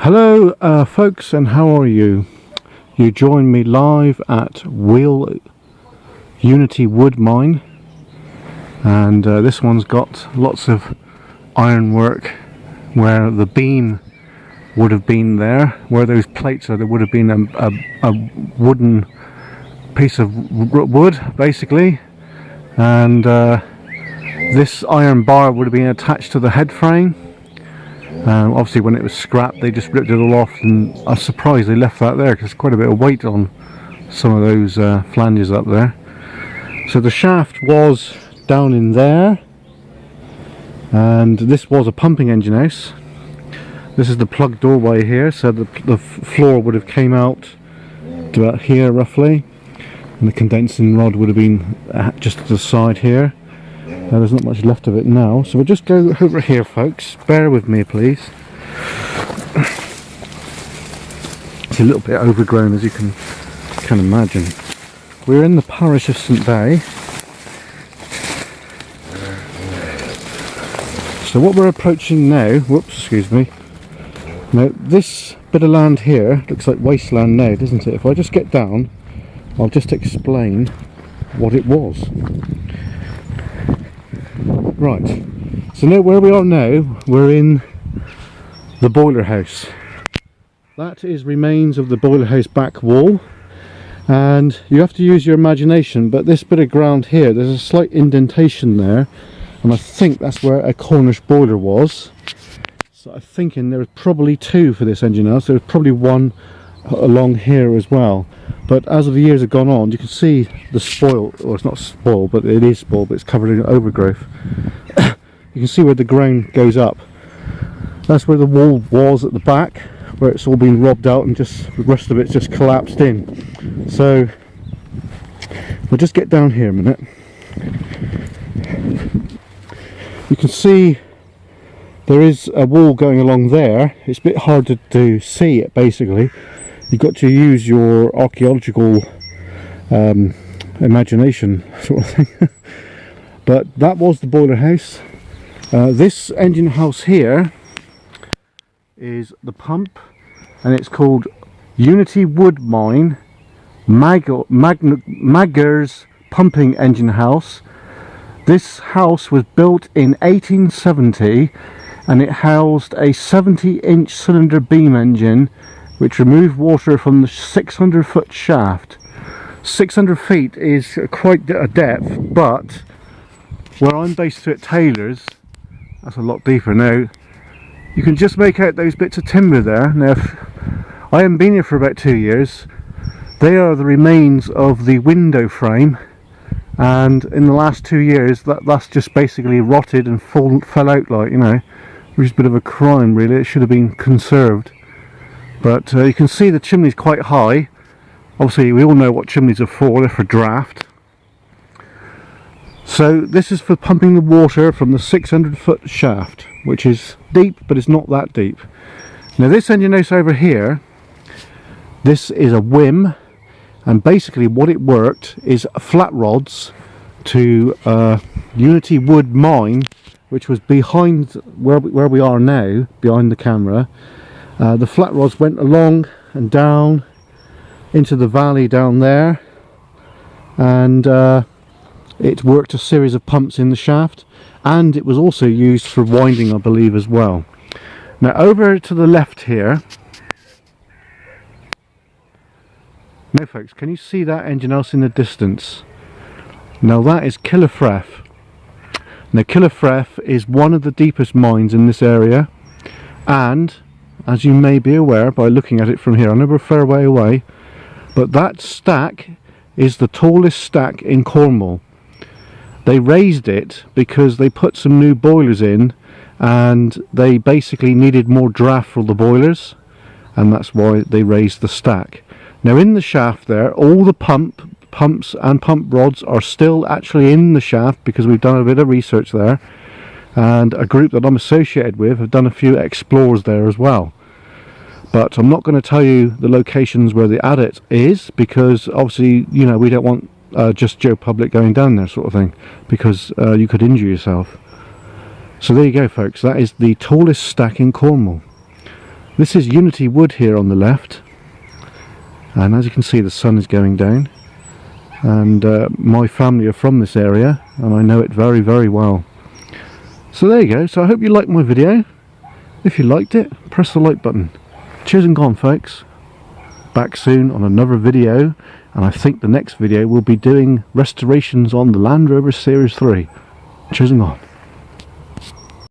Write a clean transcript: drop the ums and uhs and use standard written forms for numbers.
Hello folks, and how are you? You join me live at Unity Wood Mine, and this one's got lots of ironwork where the beam would have been there. Where those plates are, there would have been a wooden piece of wood basically, and this iron bar would have been attached to the head frame. Obviously when it was scrapped they just ripped it all off, and I was surprised they left that there because there's quite a bit of weight on some of those flanges up there. So the shaft was down in there, and this was a pumping engine house. This is the plug doorway here, so the floor would have came out to about here roughly, and the condensing rod would have been just to the side here. There's not much left of it now, so we'll just go over here folks, bear with me please. It's a little bit overgrown, as you can imagine. We're in the parish of St Bay. So what we're approaching now, whoops, excuse me. Now this bit of land here looks like wasteland now, doesn't it? If I just get down, I'll just explain what it was. Right, so now where we are now, we're in the boiler house. That is remains of the boiler house back wall, and you have to use your imagination, but this bit of ground here, there's a slight indentation there, and I think that's where a Cornish boiler was. So I'm thinking there was probably two for this engine house. There's probably one along here as well. But as the years have gone on, you can see the spoil, or it's not spoil, but it is spoil, but it's covered in overgrowth. You can see where the ground goes up. That's where the wall was at the back, where it's all been robbed out and just the rest of it's just collapsed in. So we'll just get down here a minute. You can see there is a wall going along there. It's a bit hard to see it basically. You've got to use your archaeological imagination sort of thing. But that was the boiler house. This engine house here is the pump, and it's called Unity Wood Mine Maggers Pumping Engine House. This house was built in 1870, and it housed a 70-inch cylinder beam engine which removed water from the 600-foot shaft. 600 feet is quite a depth, but where I'm based at Taylor's, that's a lot deeper. Now you can just make out those bits of timber there. Now I haven't been here for about 2 years. They are the remains of the window frame, and in the last 2 years that's just basically rotted and fell out, like, you know, which is a bit of a crime really. It should have been conserved. But you can see the chimney's quite high. Obviously we all know what chimneys are for, they're for draft. So this is for pumping the water from the 600-foot shaft, which is deep, but it's not that deep. Now this engine house over here, this is a whim, and basically what it worked is flat rods to Unity Wood Mine, which was behind where we are now, behind the camera. The flat rods went along and down into the valley down there, and it worked a series of pumps in the shaft, and it was also used for winding, I believe, as well. Now over to the left here, now folks, can you see that engine house in the distance? Now that is Killafref. Now Killafref is one of the deepest mines in this area, and as you may be aware by looking at it from here, I know we're a fair way away, but that stack is the tallest stack in Cornwall. They raised it because they put some new boilers in, and they basically needed more draft for the boilers, and that's why they raised the stack. Now in the shaft there, all the pumps and pump rods are still actually in the shaft, because we've done a bit of research there, and a group that I'm associated with have done a few explores there as well. But I'm not going to tell you the locations where the adit is, because obviously, you know, we don't want just Joe Public going down there sort of thing, because you could injure yourself. So there you go folks, that is the tallest stack in Cornwall. This is Unity Wood here on the left, and as you can see the sun is going down, and my family are from this area and I know it very, very well. So there you go. So I hope you liked my video. If you liked it, press the like button. Cheers and gone, folks. Back soon on another video, and I think the next video will be doing restorations on the Land Rover Series 3. Cheers and gone.